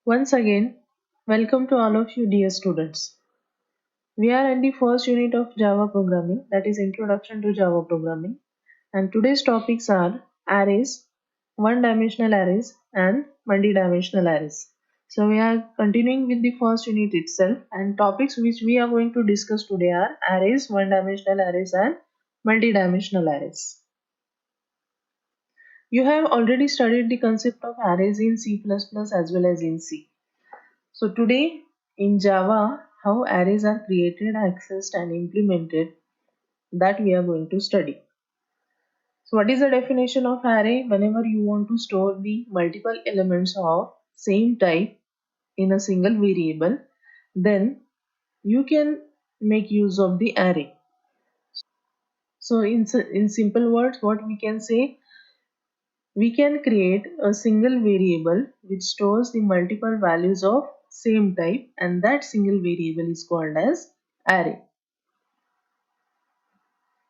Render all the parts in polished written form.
Once again, welcome to all of you dear students. We are in the first unit of Java programming, that is Introduction to Java Programming, and today's topics are arrays, one-dimensional arrays and multi-dimensional arrays. So we are continuing with the first unit itself, and topics which we are going to discuss today are arrays, one-dimensional arrays and multi-dimensional arrays. You have already studied the concept of arrays in C++ as well as in C. So today in Java, how arrays are created, accessed and implemented, that we are going to study. So what is the definition of array? Whenever you want to store the multiple elements of same type in a single variable, then you can make use of the array. So in simple words, what we can say, we can create a single variable which stores the multiple values of same type, and that single variable is called as array.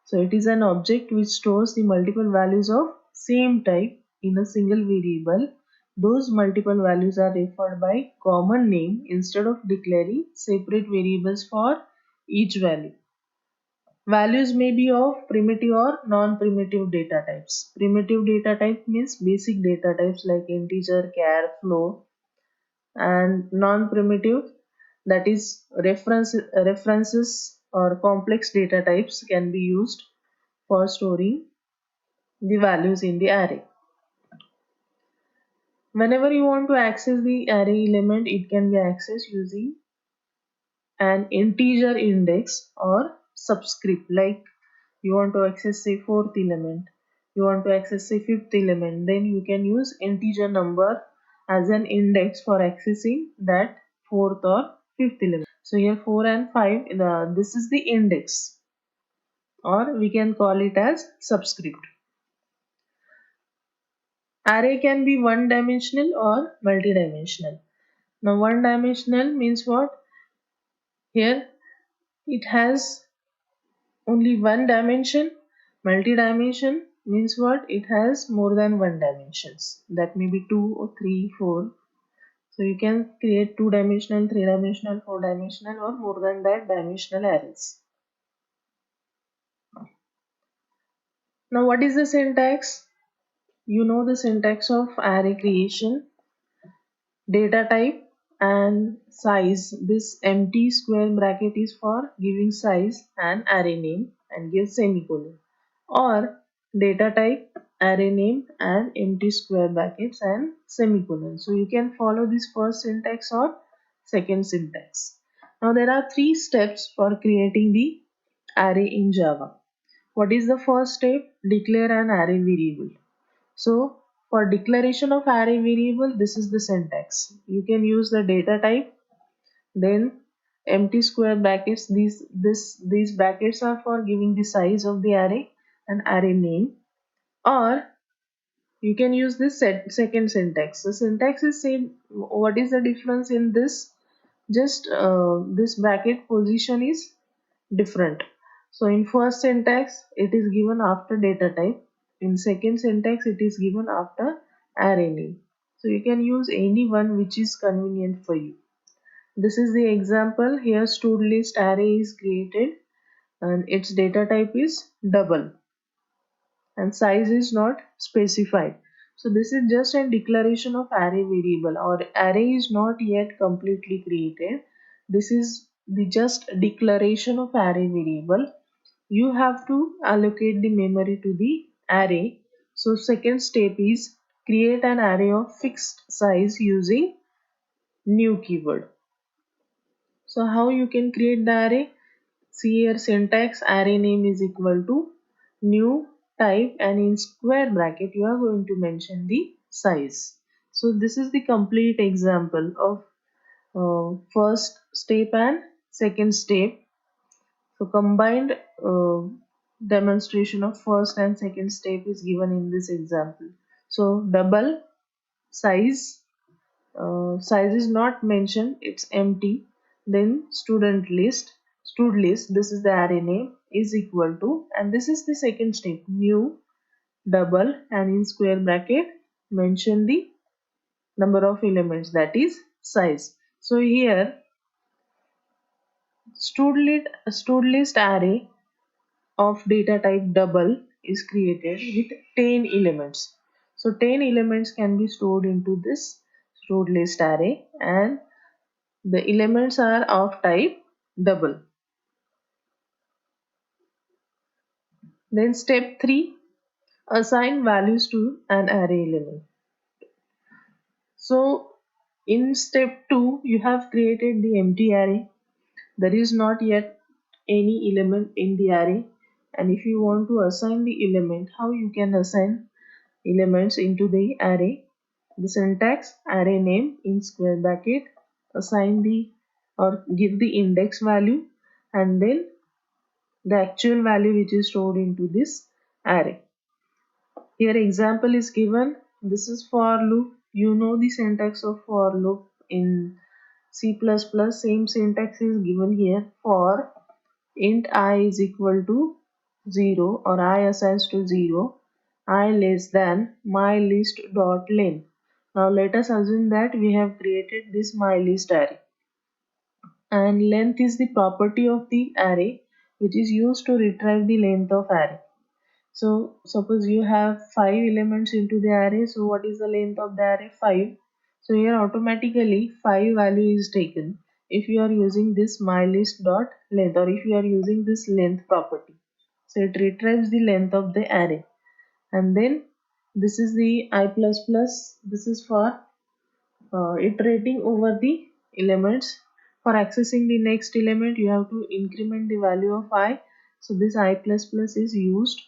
So it is an object which stores the multiple values of same type in a single variable. Those multiple values are referred by common name instead of declaring separate variables for each value. Values may be of primitive or non-primitive data types. Primitive data type means basic data types like integer, char, float, and non-primitive, that is references or complex data types, can be used for storing the values in the array. Whenever you want to access the array element, it can be accessed using an integer index or subscript. Like you want to access say fourth element, you want to access say fifth element, then you can use integer number as an index for accessing that fourth or fifth element. So here 4 and 5, this is the index, or we can call it as subscript. Array can be one dimensional or multi-dimensional. Now one dimensional means what? Here it has only one dimension. Multi-dimension means what? It has more than one dimensions. That may be 2 or 3, 4. So you can create 2-dimensional, 3-dimensional, 4-dimensional or more than that dimensional arrays. Now what is the syntax? You know the syntax of array creation. Data type and size. This empty square bracket is for giving size and array name and give semicolon, or data type, array name and empty square brackets and semicolon. So you can follow this first syntax or second syntax. Now there are three steps for creating the array in Java. What is the first step? Declare an array variable. So for declaration of array variable, this is the syntax. You can use the data type, then empty square brackets. These brackets are for giving the size of the array and array name, or you can use this second syntax. The syntax is same. What is the difference in this? Just this bracket position is different. So in first syntax, it is given after data type. In second syntax, it is given after array name. So you can use any one which is convenient for you. This is the example. Here stored list array is created and its data type is double and size is not specified. So this is just a declaration of array variable, or array is not yet completely created. This is the just declaration of array variable. You have to allocate the memory to the array. So second step is create an array of fixed size using new keyword. So how you can create the array? See here syntax, array name is equal to new type, and in square bracket you are going to mention the size. So this is the complete example of first step and second step. So combined demonstration of first and second step is given in this example. So double size, size is not mentioned, it's empty. Then stud list, this is the array name, is equal to, and this is the second step, new double, and in square bracket mention the number of elements, that is size. So here stored list array of data type double is created with 10 elements. So 10 elements can be stored into this stored list array, and the elements are of type double. Then step 3, assign values to an array element. So in step 2 you have created the empty array. There is not yet any element in the array, and if you want to assign the element, how you can assign elements into the array? The syntax: array name in square bracket, assign the or give the index value, and then the actual value which is stored into this array. Here example is given. This is for loop. You know the syntax of for loop in C++. Same syntax is given here. For int I is equal to 0 or I assigns to 0, I less than my list dot length. Now let us assume that we have created this my list array, and length is the property of the array which is used to retrieve the length of array. So suppose you have 5 elements into the array. So what is the length of the array? 5. So here automatically 5 value is taken if you are using this mylist dot length, or if you are using this length property. So it retrieves the length of the array, and then this is the I plus plus. This is for iterating over the elements. For accessing the next element, you have to increment the value of I. So this I plus plus is used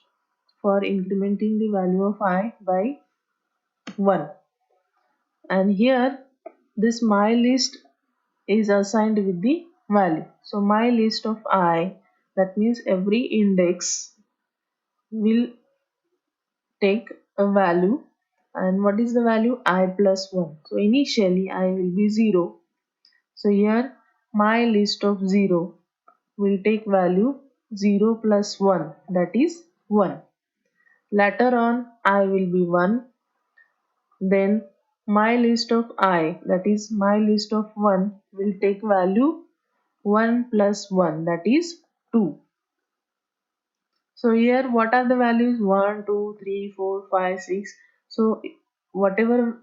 for incrementing the value of I by 1. And here this my list is assigned with the value. So my list of I, that means every index will take a value. And what is the value? I plus 1. So initially I will be 0. So here my list of 0 will take value 0 plus 1, that is 1. Later on I will be 1. Then my list of I, that is my list of 1, will take value 1 plus 1, that is 2. So here what are the values? 1, 2, 3, 4, 5, 6. So whatever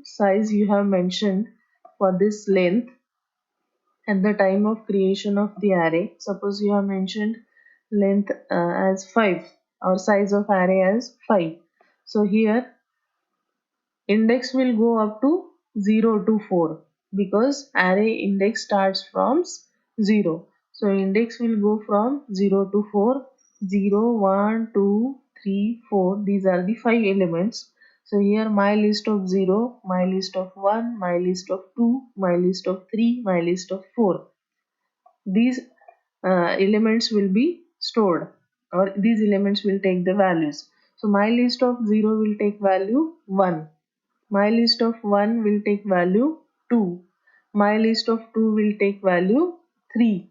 size you have mentioned for this length at the time of creation of the array, suppose you have mentioned length as 5 or size of array as 5. So here index will go up to 0 to 4 because array index starts from 0. So index will go from 0 to 4. 0, 1, 2, 3, 4. These are the 5 elements. So here my list of 0, my list of 1, my list of 2, my list of 3, my list of 4. These elements will be stored, or these elements will take the values. So my list of 0 will take value 1. My list of 1 will take value 2. My list of 2 will take value 3.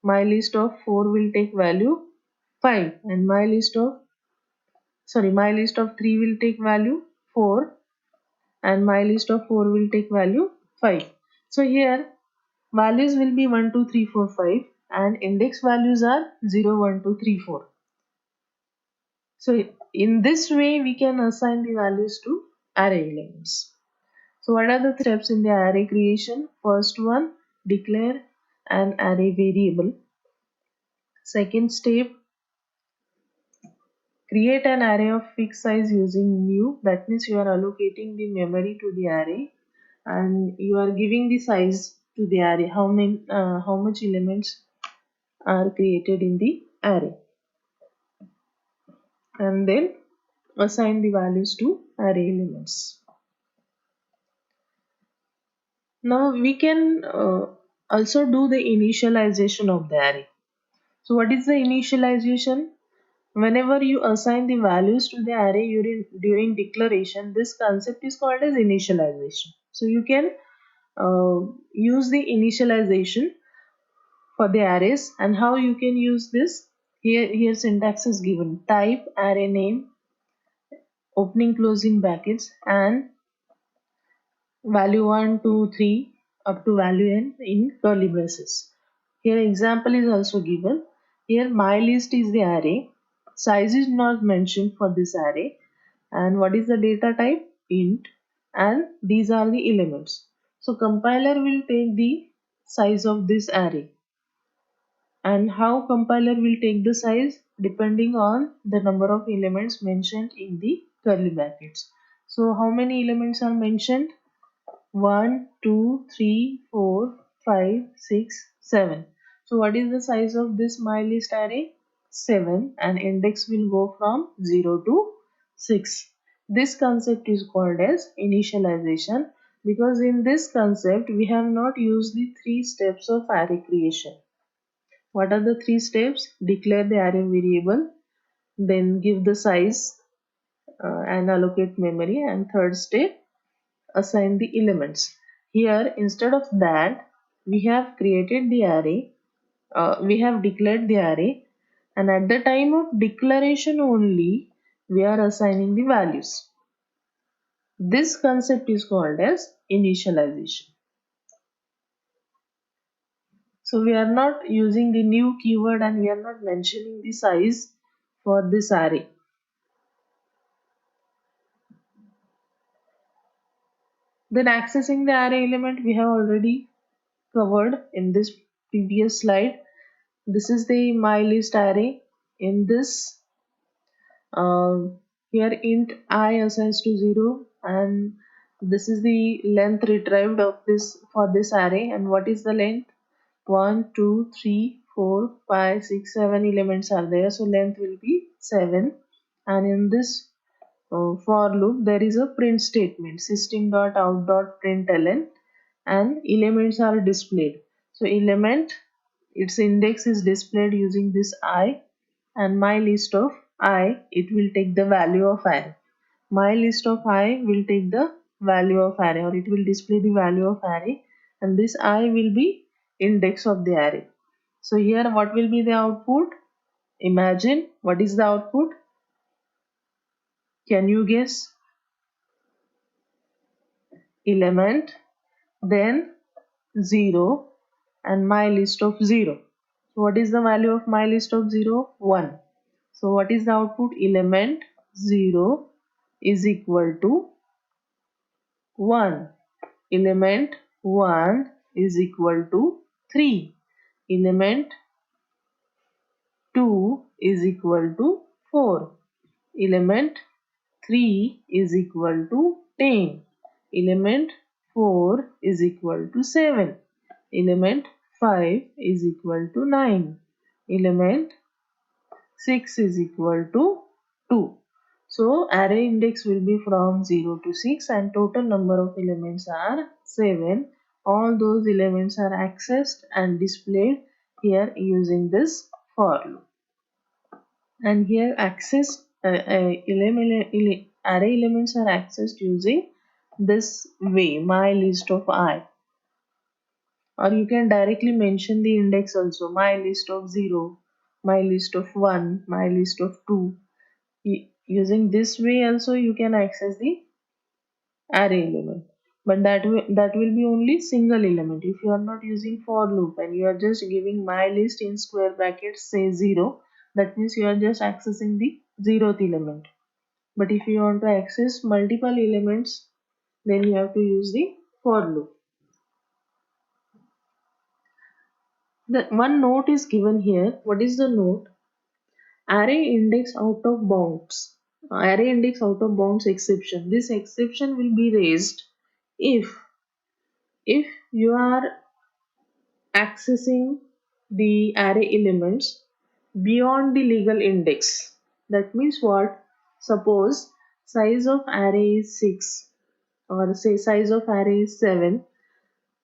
My list of 4 will take value 5. And my list of 3 will take value 4. And my list of 4 will take value 5. So here values will be 1, 2, 3, 4, 5, and index values are 0, 1, 2, 3, 4. So in this way we can assign the values to array elements. So what are the steps in the array creation? First one, declare an array variable. Second step, create an array of fixed size using new. That means you are allocating the memory to the array and you are giving the size to the array. How much elements are created in the array, and then assign the values to array elements. Now we can also do the initialization of the array. So what is the initialization? Whenever you assign the values to the array during declaration, this concept is called as initialization. So you can use the initialization for the arrays, and how you can use this? Here syntax is given: type array name, opening closing brackets, and value 1, 2, 3 up to value n in curly braces. Here example is also given. Here my list is the array. Size is not mentioned for this array. And what is the data type? Int. And these are the elements. So compiler will take the size of this array. And how compiler will take the size? Depending on the number of elements mentioned in the curly brackets. So how many elements are mentioned? 1, 2, 3, 4, 5, 6, 7. So what is the size of this mylist array? 7, and index will go from 0 to 6. This concept is called as initialization because in this concept we have not used the three steps of array creation. What are the three steps? Declare the array variable, then give the size and allocate memory, and third step, assign the elements. Here instead of that we have created the array, we have declared the array, and at the time of declaration only we are assigning the values. This concept is called as initialization. So we are not using the new keyword and we are not mentioning the size for this array. Then accessing the array element we have already covered in this previous slide. This is the mylist array. In this, here int I assigns to 0, and this is the length retrieved of this for this array. And what is the length? 1, 2, 3, 4, 5, 6, 7 elements are there. So length will be 7. And in this for loop there is a print statement, system.out.println, and elements are displayed. So element, its index is displayed using this I, and my list of I, it will take the value of array. My list of I will take the value of array, or it will display the value of array, and this I will be index of the array. So here what will be the output? Imagine what is the output? Can you guess? Element, then 0, and my list of 0. So what is the value of my list of 0? 1. So what is the output? Element 0 is equal to 1. Element 1 is equal to 3. Element 2 is equal to 4. Element 3 is equal to 10. Element 4 is equal to 7. Element 5 is equal to 9. Element 6 is equal to 2. So array index will be from 0 to 6 and total number of elements are 7. All those elements are accessed and displayed here using this for loop. And here array elements are accessed using this way, my list of I. Or you can directly mention the index also, my list of 0, my list of 1, my list of 2. Using this way also you can access the array element, but that will be only single element. If you are not using for loop and you are just giving my list in square brackets say 0, that means you are just accessing the 0th element. But if you want to access multiple elements, then you have to use the for loop. The one note is given here. What is the note? Array index out of bounds. Array index out of bounds exception. This exception will be raised if you are accessing the array elements beyond the legal index. That means what? Suppose size of array is 6, or say size of array is 7.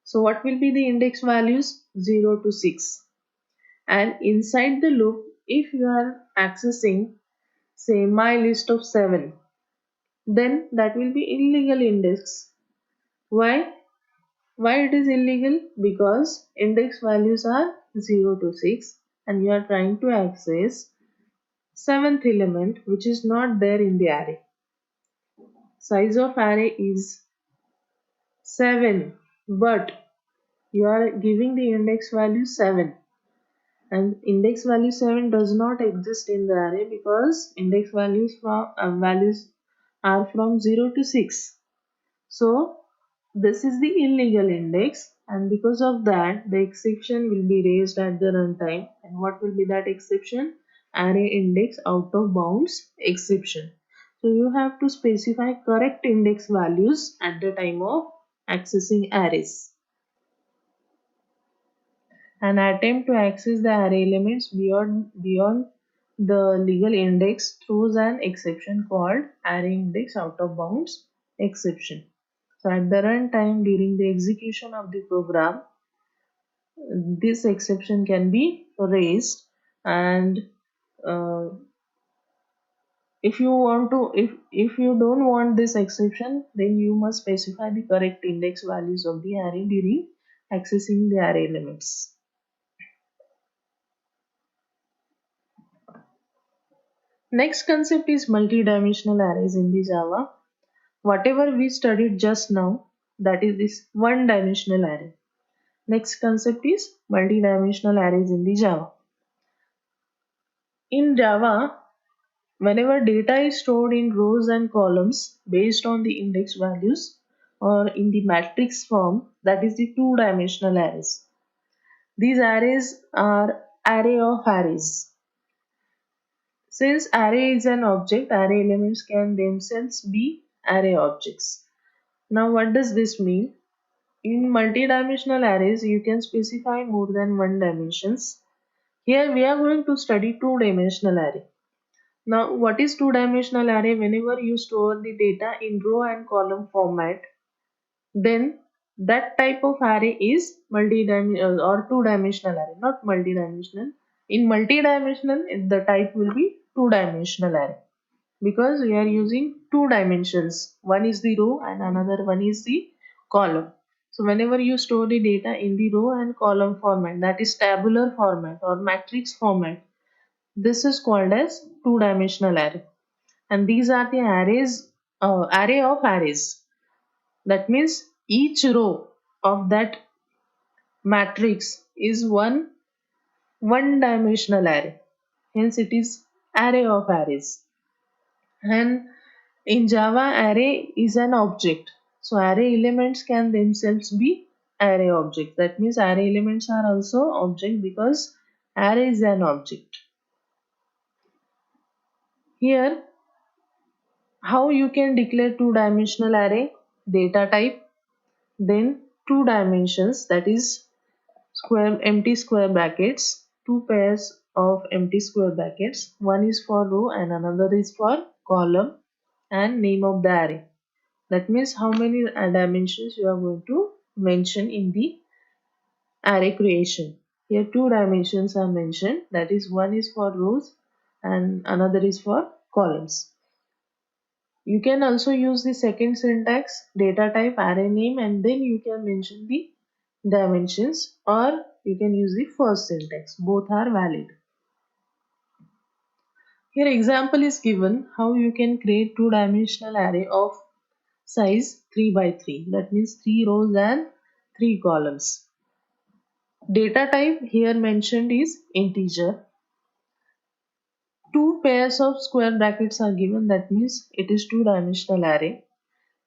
So what will be the index values? 0 to 6. And inside the loop, if you are accessing say my list of 7, then that will be illegal index. Why? Why it is illegal? Because index values are 0 to 6 and you are trying to access 7th element which is not there in the array. Size of array is 7, but you are giving the index value 7, and index value 7 does not exist in the array because index values are from 0 to 6. So this is the illegal index, and because of that the exception will be raised at the runtime. And what will be that exception? Array index out of bounds exception. So you have to specify correct index values at the time of accessing arrays. An attempt to access the array elements beyond the legal index throws an exception called array index out of bounds exception. So at the runtime during the execution of the program, this exception can be raised, and uh, if you don't want this exception, then you must specify the correct index values of the array during accessing the array elements. Next concept is multi-dimensional arrays in the Java. Whatever we studied just now, that is this one-dimensional array. Next concept is multi-dimensional arrays in the Java. In Java, whenever data is stored in rows and columns based on the index values or in the matrix form, that is the two-dimensional arrays. These arrays are array of arrays. Since array is an object, array elements can themselves be array objects. Now what does this mean? In multi-dimensional arrays, you can specify more than one dimensions. Here we are going to study two-dimensional array. Now what is two-dimensional array? Whenever you store the data in row and column format, then that type of array is multi-dimensional or two-dimensional array, not multi-dimensional. In multi-dimensional, the type will be two-dimensional array because we are using two dimensions. One is the row and another one is the column. So whenever you store the data in the row and column format, that is tabular format or matrix format, this is called as two-dimensional array. And these are the array of arrays. That means each row of that matrix is one-dimensional array. Hence it is array of arrays. And in Java, array is an object. So array elements can themselves be array objects. That means array elements are also object because array is an object. Here, how you can declare two-dimensional array? Data type, then two dimensions, that is empty square brackets, two pairs of empty square brackets. One is for row and another is for column, and name of the array. That means how many dimensions you are going to mention in the array creation. Here two dimensions are mentioned, that is one is for rows and another is for columns. You can also use the second syntax, data type, array name, and then you can mention the dimensions, or you can use the first syntax. Both are valid. Here example is given how you can create two-dimensional array of size 3 by 3. That means 3 rows and 3 columns. Data type here mentioned is integer. Two pairs of square brackets are given, that means it is two-dimensional array.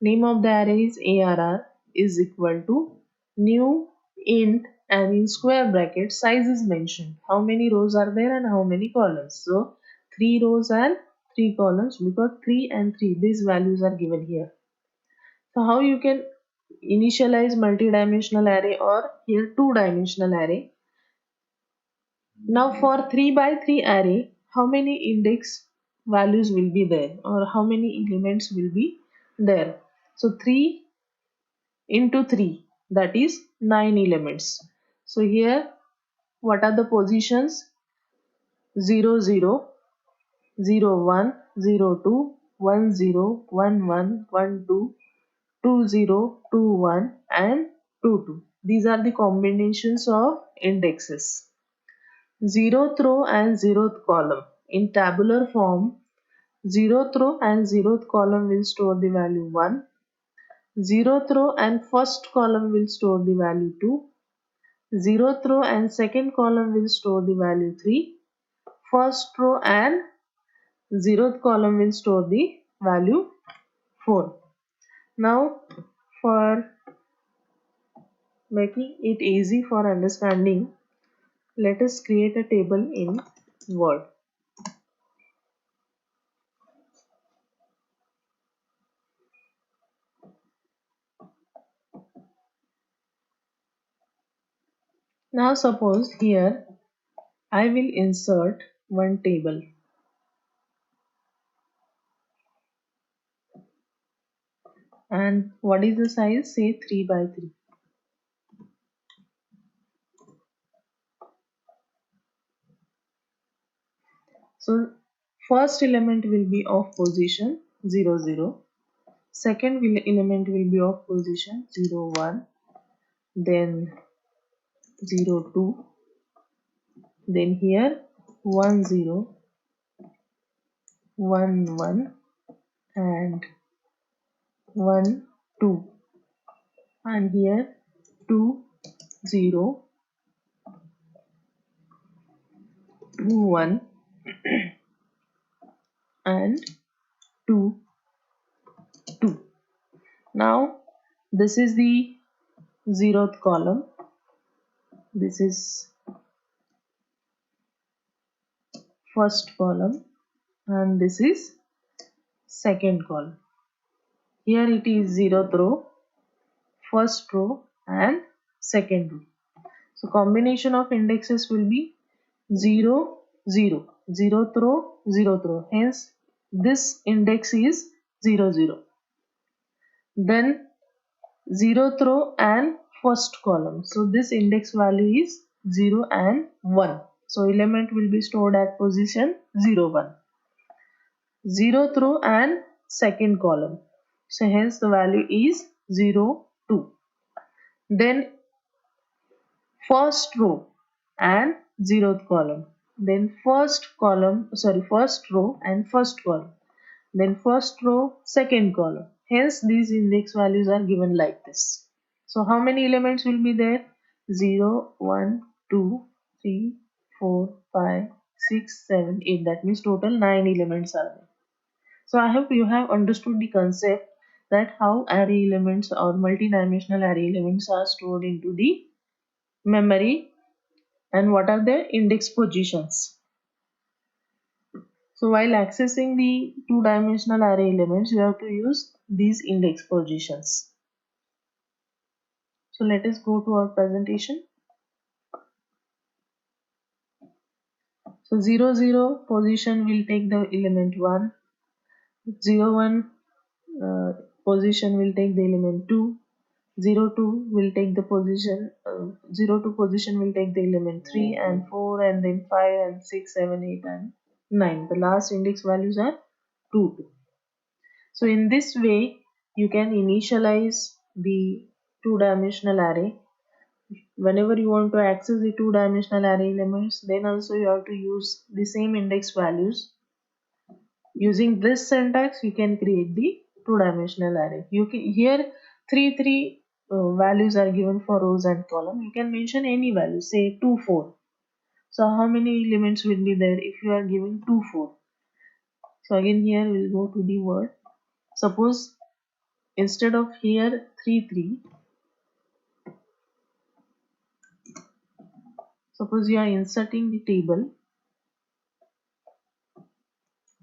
Name of the array is ARR is equal to new int, and in square brackets size is mentioned. How many rows are there and how many columns? So 3 rows and 3 columns because 3 and 3 these values are given here. So how you can initialize multi-dimensional array or here two-dimensional array? Now for 3 by 3 array, how many index values will be there or how many elements will be there? So 3 into 3, that is 9 elements. So here what are the positions? 0 0, 0 1, 0 2, 1 0, 1 1, 1 2, 2 0, 2 1 and 2 2. These are the combinations of indexes. 0th row and 0th column. In tabular form, 0th row and 0th column will store the value 1. Zeroth row and first column will store the value 2. Zeroth row and second column will store the value 3. First row and zeroth column will store the value 4. Now, for making it easy for understanding, let us create a table in Word. Now suppose here I will insert one table, and what is the size? Say 3 by 3. So first element will be of position 0 0. Second element will be of position 0 1. Then 0 2. Then here 1 0, 1 1 and 1 2. And here 2 0, 2 1 and 2 2. Now this is the zeroth column, this is first column, and this is second column. Here it is zeroth row, first row and second row. So combination of indexes will be 0 0, zeroth row, zeroth row. Hence this index is 0 0. Then zeroth row and first column. So this index value is 0 and 1. So element will be stored at position 0 1. Zeroth row and second column. So hence the value is 0 2. Then first row and zeroth column. Then first row and first column. Then first row, second column. Hence these index values are given like this. So how many elements will be there? 0, 1, 2, 3, 4, 5, 6, 7, 8. That means total 9 elements are there. So I hope you have understood the concept that how array elements or multi-dimensional array elements are stored into the memory and what are their index positions. So while accessing the two-dimensional array elements, you have to use these index positions. So let us go to our presentation. So 0 0 position will take the element 1, 0 1 position will take the element 2, 0 2 will take the position 0 2 position will take the element 3 and 4, and then 5 and 6, 7, 8 and 9. The last index values are 2 2. So in this way you can initialize the two-dimensional array. Whenever you want to access the two-dimensional array elements, then also you have to use the same index values. Using this syntax you can create the two-dimensional array. You can here three values are given for rows and column. You can mention any value, say 2 4. So how many elements will be there if you are giving 2 4? So again here we'll go to the word. Suppose instead of here 3 3, suppose you are inserting the table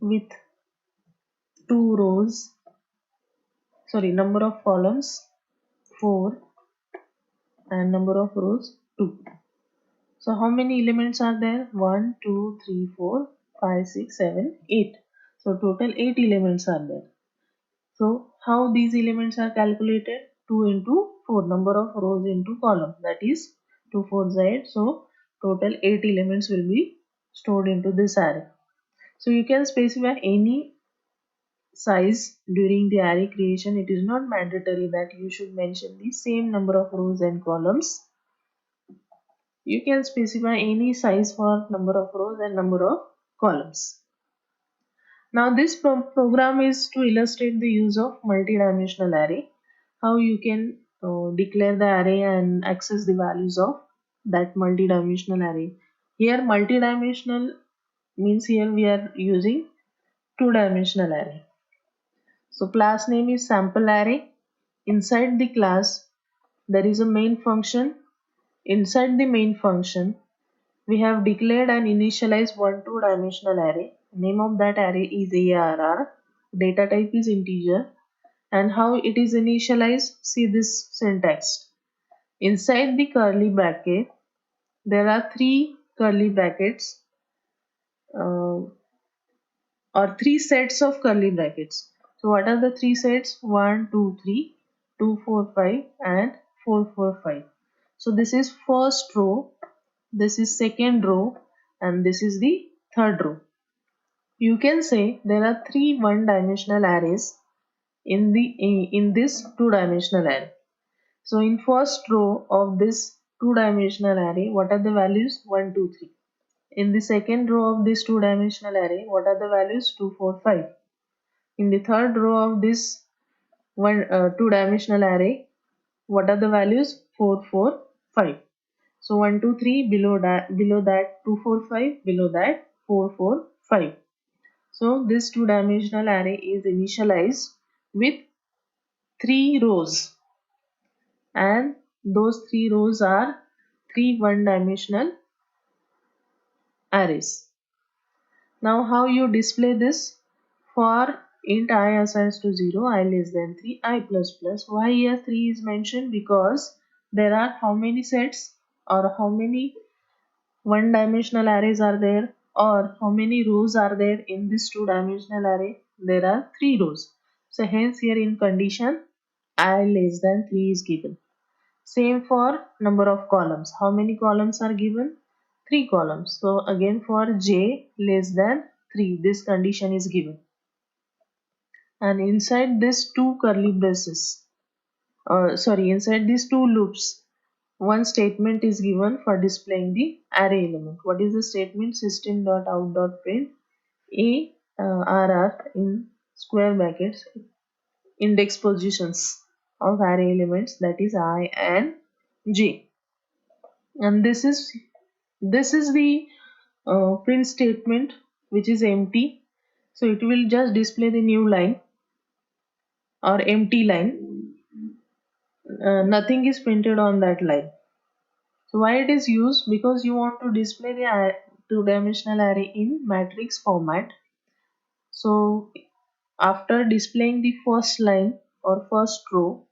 with number of columns 4 and number of rows 2. So how many elements are there? 1 2 3 4 5 6 7 8. So total 8 elements are there. So how these elements are calculated? 2 into 4, number of rows into column, that is 2 4 8. So total 8 elements will be stored into this array. So you can specify any size during the array creation. It is not mandatory that you should mention the same number of rows and columns. You can specify any size for number of rows and number of columns. Now this program is to illustrate the use of multi-dimensional array. how you can declare the array and access the values of that multidimensional array. Here multidimensional means here we are using two-dimensional array. So class name is sample array. Inside the class there is a main function. Inside the main function we have declared and initialized one two-dimensional array. Name of that array is ARR. Data type is integer. And how it is initialized? See this syntax. Inside the curly bracket, there are three curly brackets or three sets of curly brackets. So what are the three sets? 1, 2, 3, 2, 4, 5 and 4, 4, 5. So this is first row, this is second row and this is the third row. You can say there are three one-dimensional arrays in this two-dimensional array. So in first row of this two-dimensional array, what are the values? 1, 2, 3. In the second row of this two-dimensional array, what are the values? 2, 4, 5. In the third row of this two-dimensional array, what are the values? 4, 4, 5. So 1, 2, 3, below that 2, 4, 5, below that 4, 4, 5. So this two-dimensional array is initialized with three rows, and those three rows are three one-dimensional arrays. Now how you display this? For int I assigns to 0, I less than 3, I plus plus. Why here 3 is mentioned? Because there are how many sets or how many one-dimensional arrays are there, or how many rows are there in this two-dimensional array? There are 3 rows. So hence here in condition I less than 3 is given. Same for number of columns. How many columns are given? 3 columns. So again for j less than 3, this condition is given. And inside this two curly braces, inside these two loops, one statement is given for displaying the array element. What is the statement? System.out.print ARR in square brackets index positions of array elements, that is I and j. And this is the print statement, which is empty. So it will just display the new line or empty line. Nothing is printed on that line. So why it is used? Because you want to display the two-dimensional array in matrix format. So after displaying the first line or first row,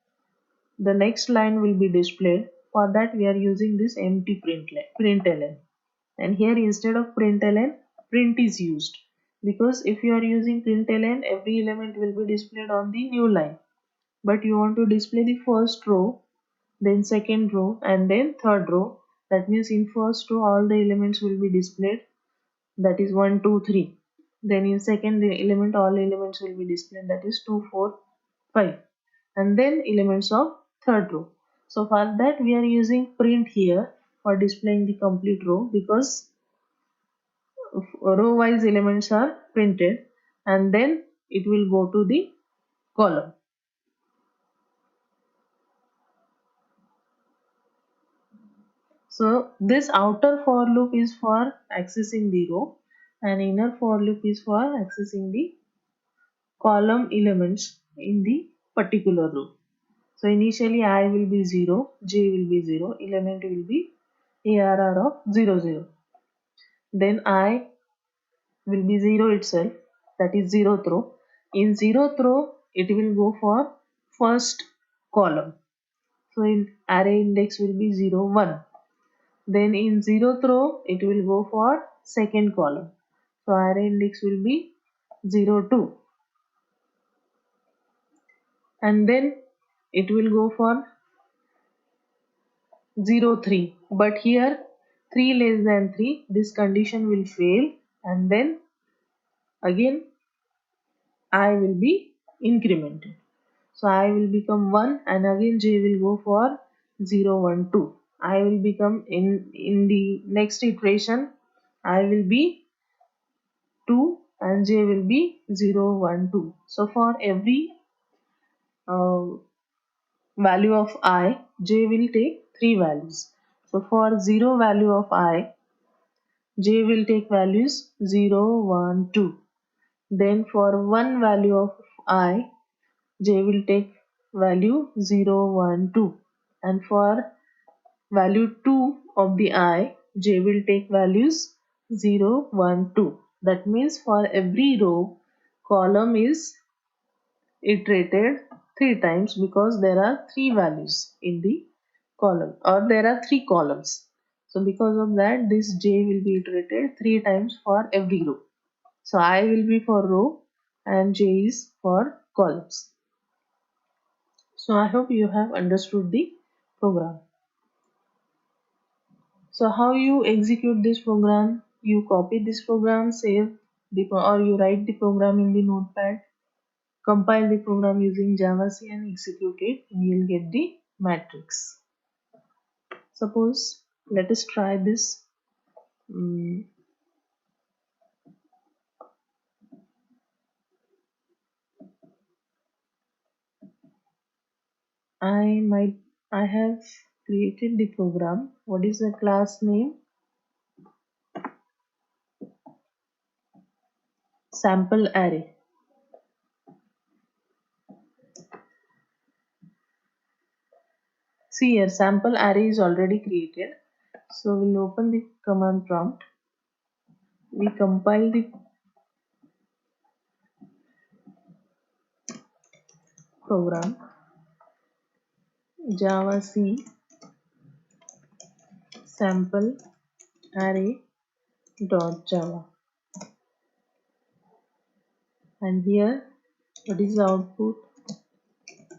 the next line will be displayed. For that we are using this empty println. And here instead of println, print is used, because if you are using println, every element will be displayed on the new line, but you want to display the first row, then second row and then third row. That means in first row all the elements will be displayed, that is 1, 2, 3. Then in second element all elements will be displayed, that is 2, 4, 5. And then elements of third row. So for that we are using print here for displaying the complete row, because row wise elements are printed and then it will go to the column. So this outer for loop is for accessing the row and inner for loop is for accessing the column elements in the particular row. So initially I will be 0, j will be 0, element will be ARR of 0, 0. Then I will be 0 itself, that is 0th row. In 0th row it will go for first column. So in array index will be 0, 1. Then in 0th row it will go for second column. So array index will be 0, 2. And then it will go for 0, 3. But here 3 less than 3, this condition will fail, and then again I will be incremented. So I will become 1 and again j will go for 0, 1, 2. I will become in the next iteration I will be 2 and j will be 0, 1, 2. So for every uh, value of I, j will take 3 values. So for 0 value of I, j will take values 0, 1, 2. Then for 1 value of I, j will take value 0, 1, 2. And for value 2 of the I, j will take values 0, 1, 2. That means for every row, column is iterated 3 times because there are 3 values in the column, or there are 3 columns. So because of that, this j will be iterated 3 times for every row. So I will be for row and j is for columns. So I hope you have understood the program. So how you execute this program? You copy this program, save or you write the program in the notepad, compile the program using javac and execute it, and you'll get the matrix. Suppose let us try this. Mm, I have created the program. What is the class name? Sample array. See here, sample array is already created. So we'll open the command prompt. We compile the program javac sample array dot java, and here what is the output?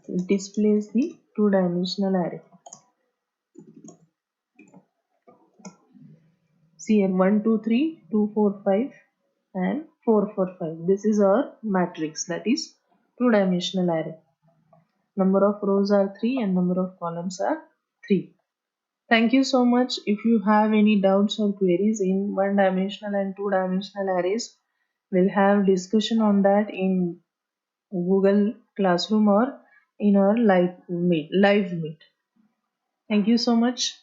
It displays the two-dimensional array. See here 1 2 3 2 4 5 and 4 4 5. This is our matrix, that is two-dimensional array. Number of rows are 3 and number of columns are 3. Thank you so much. If you have any doubts or queries in one-dimensional and two-dimensional arrays, we'll have discussion on that in Google Classroom or in our live meet. Thank you so much.